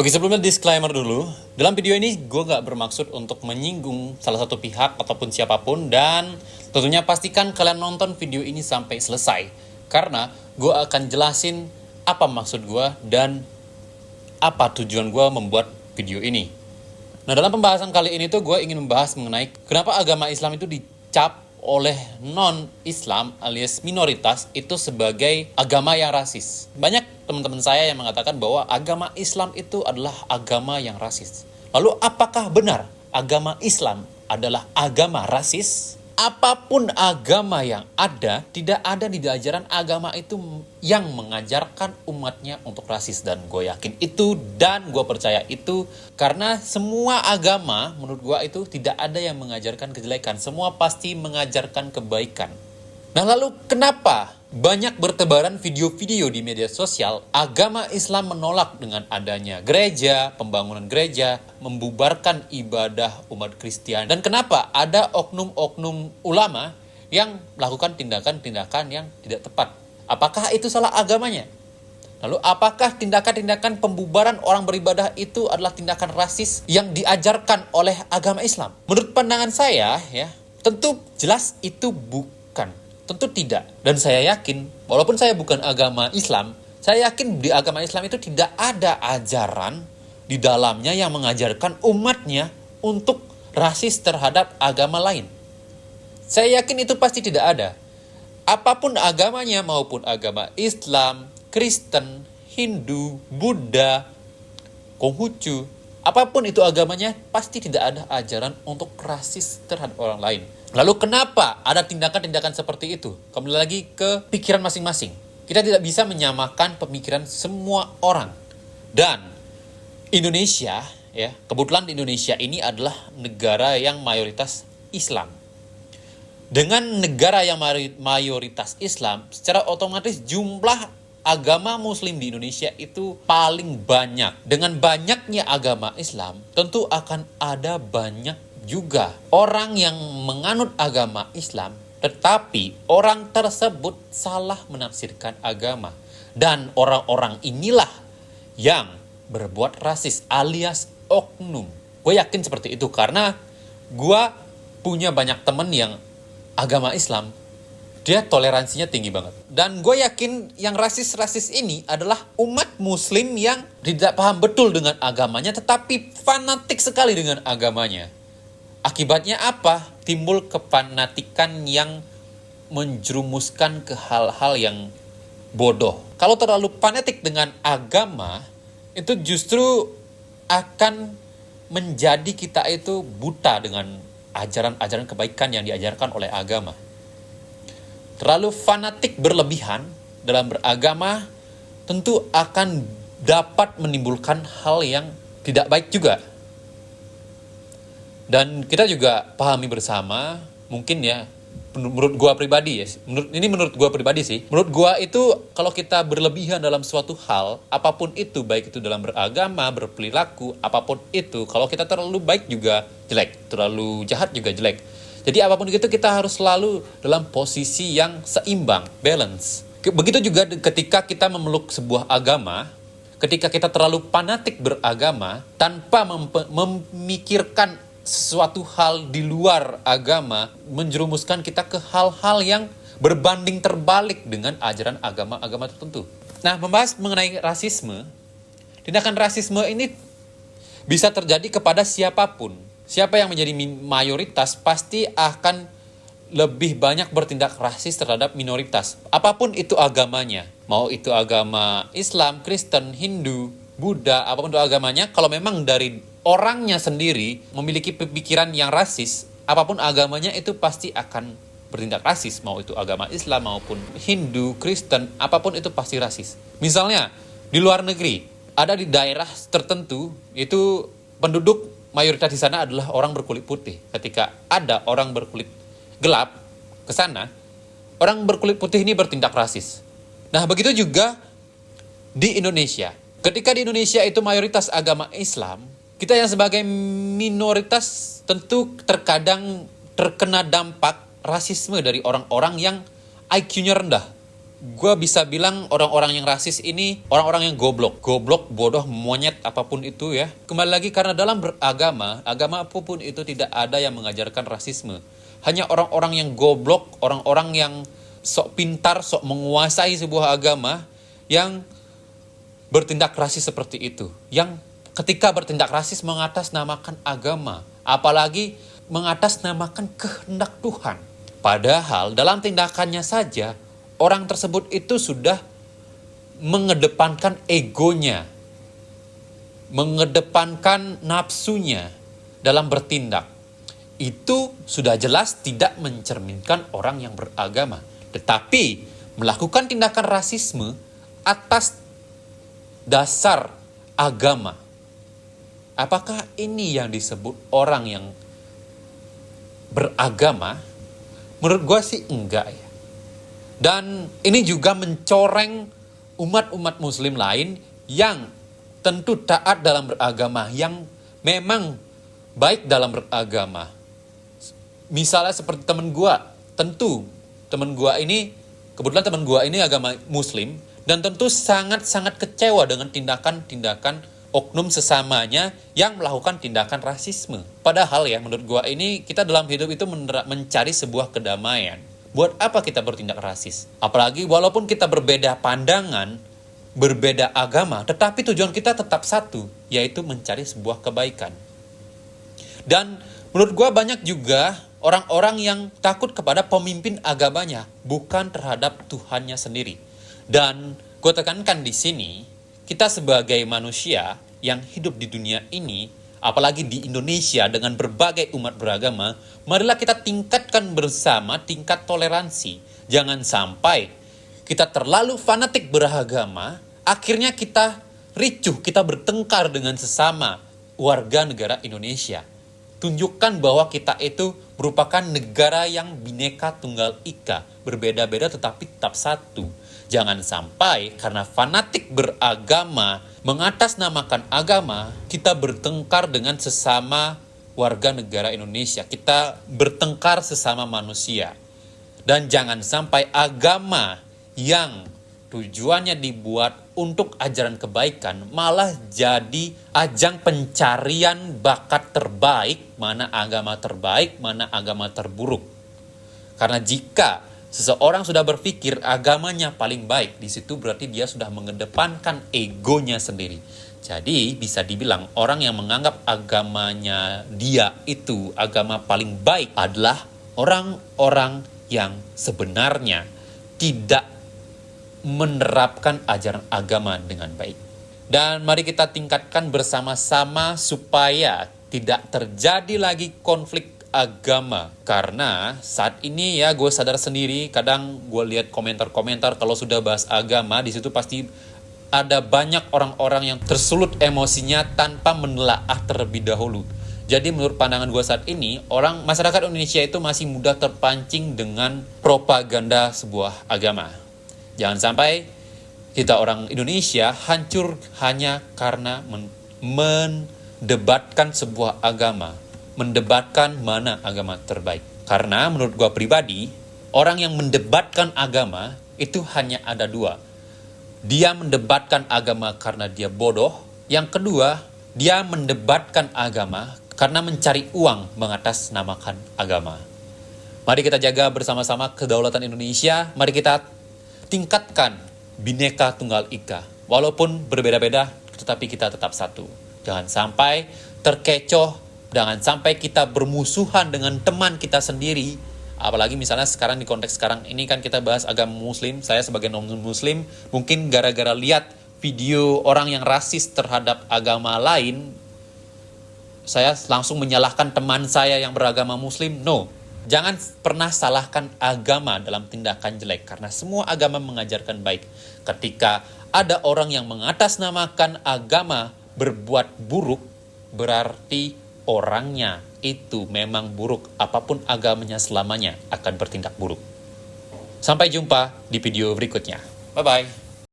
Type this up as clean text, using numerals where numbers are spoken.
Oke, sebelumnya disclaimer dulu. Dalam video ini gue gak bermaksud untuk menyinggung salah satu pihak ataupun siapapun. Dan tentunya pastikan kalian nonton video ini sampai selesai. Karena gue akan jelasin apa maksud gue dan apa tujuan gue membuat video ini. Nah, dalam pembahasan kali ini tuh gue ingin membahas mengenai kenapa agama Islam itu dicap oleh non-Islam alias minoritas itu sebagai agama yang rasis. Banyak teman-teman saya yang mengatakan bahwa agama Islam itu adalah agama yang rasis. Lalu apakah benar agama Islam adalah agama rasis? Apapun agama yang ada, tidak ada di ajaran agama itu yang mengajarkan umatnya untuk rasis. Dan gue yakin itu dan gue percaya itu karena semua agama menurut gue itu tidak ada yang mengajarkan kejelekan. Semua pasti mengajarkan kebaikan. Nah, lalu kenapa banyak bertebaran video-video di media sosial agama Islam menolak dengan adanya gereja, pembangunan gereja, membubarkan ibadah umat Kristen, dan kenapa ada oknum-oknum ulama yang melakukan tindakan-tindakan yang tidak tepat? Apakah itu salah agamanya? Lalu apakah tindakan-tindakan pembubaran orang beribadah itu adalah tindakan rasis yang diajarkan oleh agama Islam? Menurut pandangan saya, tentu jelas itu bukan. Tentu tidak. Dan saya yakin, walaupun saya bukan agama Islam, saya yakin di agama Islam itu tidak ada ajaran di dalamnya yang mengajarkan umatnya untuk rasis terhadap agama lain. Saya yakin itu pasti tidak ada. Apapun agamanya, maupun agama Islam, Kristen, Hindu, Buddha, Konghucu, apapun itu agamanya, pasti tidak ada ajaran untuk rasis terhadap orang lain. Lalu kenapa ada tindakan-tindakan seperti itu? Kembali lagi ke pikiran masing-masing. Kita tidak bisa menyamakan pemikiran semua orang. Dan Indonesia, kebetulan di Indonesia ini adalah negara yang mayoritas Islam. Dengan negara yang mayoritas Islam, secara otomatis jumlah agama Muslim di Indonesia itu paling banyak. Dengan banyaknya agama Islam, tentu akan ada banyak juga orang yang menganut agama Islam, tetapi orang tersebut salah menafsirkan agama. Dan orang-orang inilah yang berbuat rasis alias oknum. Gue yakin seperti itu karena gue punya banyak temen yang agama Islam, dia toleransinya tinggi banget. Dan gue yakin yang rasis-rasis ini adalah umat Muslim yang tidak paham betul dengan agamanya, tetapi fanatik sekali dengan agamanya. Akibatnya apa? Timbul kefanatikan yang menjerumuskan ke hal-hal yang bodoh. Kalau terlalu fanatik dengan agama, itu justru akan menjadi kita itu buta dengan ajaran-ajaran kebaikan yang diajarkan oleh agama. Terlalu fanatik berlebihan dalam beragama tentu akan dapat menimbulkan hal yang tidak baik juga. Dan kita juga pahami bersama, mungkin menurut gua pribadi menurut gua pribadi sih. Menurut gua itu kalau kita berlebihan dalam suatu hal, apapun itu, baik itu dalam beragama, berperilaku, apapun itu, kalau kita terlalu baik juga jelek, terlalu jahat juga jelek. Jadi apapun itu kita harus selalu dalam posisi yang seimbang, balance. Begitu juga ketika kita memeluk sebuah agama, ketika kita terlalu fanatik beragama tanpa memikirkan sesuatu hal di luar agama, menjerumuskan kita ke hal-hal yang berbanding terbalik dengan ajaran agama-agama tertentu. Nah, membahas mengenai rasisme, tindakan rasisme ini bisa terjadi kepada siapapun. Siapa yang menjadi mayoritas pasti akan lebih banyak bertindak rasis terhadap minoritas. Apapun itu agamanya, mau itu agama Islam, Kristen, Hindu, Buddha, apapun itu agamanya, kalau memang dari orangnya sendiri memiliki pemikiran yang rasis, apapun agamanya itu pasti akan bertindak rasis. Mau itu agama Islam maupun Hindu, Kristen, apapun itu pasti rasis. Misalnya, di luar negeri, ada di daerah tertentu, itu penduduk mayoritas di sana adalah orang berkulit putih. Ketika ada orang berkulit gelap ke sana, orang berkulit putih ini bertindak rasis. Nah, begitu juga di Indonesia. Ketika di Indonesia itu mayoritas agama Islam, kita yang sebagai minoritas tentu terkadang terkena dampak rasisme dari orang-orang yang IQ-nya rendah. gue bisa bilang orang-orang yang rasis ini orang-orang yang goblok, bodoh, monyet, apapun itu ya. Kembali lagi, karena dalam beragama, agama apapun itu tidak ada yang mengajarkan rasisme. Hanya orang-orang yang goblok, orang-orang yang sok pintar, sok menguasai sebuah agama yang bertindak rasis seperti itu. Yang ketika bertindak rasis mengatasnamakan agama, apalagi mengatasnamakan kehendak Tuhan. Padahal dalam tindakannya saja, orang tersebut itu sudah mengedepankan egonya, mengedepankan nafsunya dalam bertindak. Itu sudah jelas tidak mencerminkan orang yang beragama. Tetapi melakukan tindakan rasisme atas dasar agama, apakah ini yang disebut orang yang beragama? Menurut gue sih enggak ya. Dan ini juga mencoreng umat-umat muslim lain yang tentu taat dalam beragama, yang memang baik dalam beragama. Misalnya seperti teman gue, tentu teman gue ini, kebetulan teman gue ini agama muslim, dan tentu sangat-sangat kecewa dengan tindakan-tindakan oknum sesamanya yang melakukan tindakan rasisme. Padahal ya, menurut gue ini, kita dalam hidup itu mencari sebuah kedamaian. Buat apa kita bertindak rasis? Apalagi walaupun kita berbeda pandangan, berbeda agama, tetapi tujuan kita tetap satu, yaitu mencari sebuah kebaikan. Dan menurut gue banyak juga orang-orang yang takut kepada pemimpin agamanya, bukan terhadap Tuhannya sendiri. Dan gue tekankan di sini, kita sebagai manusia yang hidup di dunia ini, apalagi di Indonesia dengan berbagai umat beragama, marilah kita tingkatkan bersama tingkat toleransi. Jangan sampai kita terlalu fanatik beragama, akhirnya kita ricuh, kita bertengkar dengan sesama warga negara Indonesia. Tunjukkan bahwa kita itu merupakan negara yang Bhinneka Tunggal Ika, berbeda-beda tetapi tetap satu. Jangan sampai karena fanatik beragama, mengatasnamakan agama, kita bertengkar dengan sesama warga negara Indonesia. Kita bertengkar sesama manusia. Dan jangan sampai agama yang tujuannya dibuat untuk ajaran kebaikan malah jadi ajang pencarian bakat terbaik, mana agama terbaik, mana agama terburuk. Karena jika seseorang sudah berpikir agamanya paling baik, di situ berarti dia sudah mengedepankan egonya sendiri. Jadi bisa dibilang orang yang menganggap agamanya dia itu agama paling baik adalah orang-orang yang sebenarnya tidak menerapkan ajaran agama dengan baik. Dan mari kita tingkatkan bersama-sama supaya tidak terjadi lagi konflik agama. Karena saat ini ya, gue sadar sendiri, kadang gue lihat komentar-komentar kalau sudah bahas agama, di situ pasti ada banyak orang-orang yang tersulut emosinya tanpa menelaah terlebih dahulu. Jadi menurut pandangan gue saat ini, masyarakat Indonesia itu masih mudah terpancing dengan propaganda sebuah agama. Jangan sampai kita orang Indonesia hancur hanya karena mendebatkan sebuah agama, mendebatkan mana agama terbaik. Karena menurut gue pribadi, orang yang mendebatkan agama itu hanya ada dua. Dia mendebatkan agama karena dia bodoh. Yang kedua, dia mendebatkan agama karena mencari uang mengatasnamakan agama. Mari kita jaga bersama-sama kedaulatan Indonesia. Mari kita tingkatkan Bhinneka Tunggal Ika. Walaupun berbeda-beda, tetapi kita tetap satu. Jangan sampai terkecoh, jangan sampai kita bermusuhan dengan teman kita sendiri. Apalagi misalnya sekarang di konteks sekarang ini kan kita bahas agama muslim. Saya sebagai non-muslim, mungkin gara-gara lihat video orang yang rasis terhadap agama lain, saya langsung menyalahkan teman saya yang beragama muslim. No, jangan pernah salahkan agama dalam tindakan jelek, karena semua agama mengajarkan baik. Ketika ada orang yang mengatasnamakan agama berbuat buruk, berarti orangnya itu memang buruk. Apapun agamanya selamanya akan bertindak buruk. Sampai jumpa di video berikutnya. Bye-bye.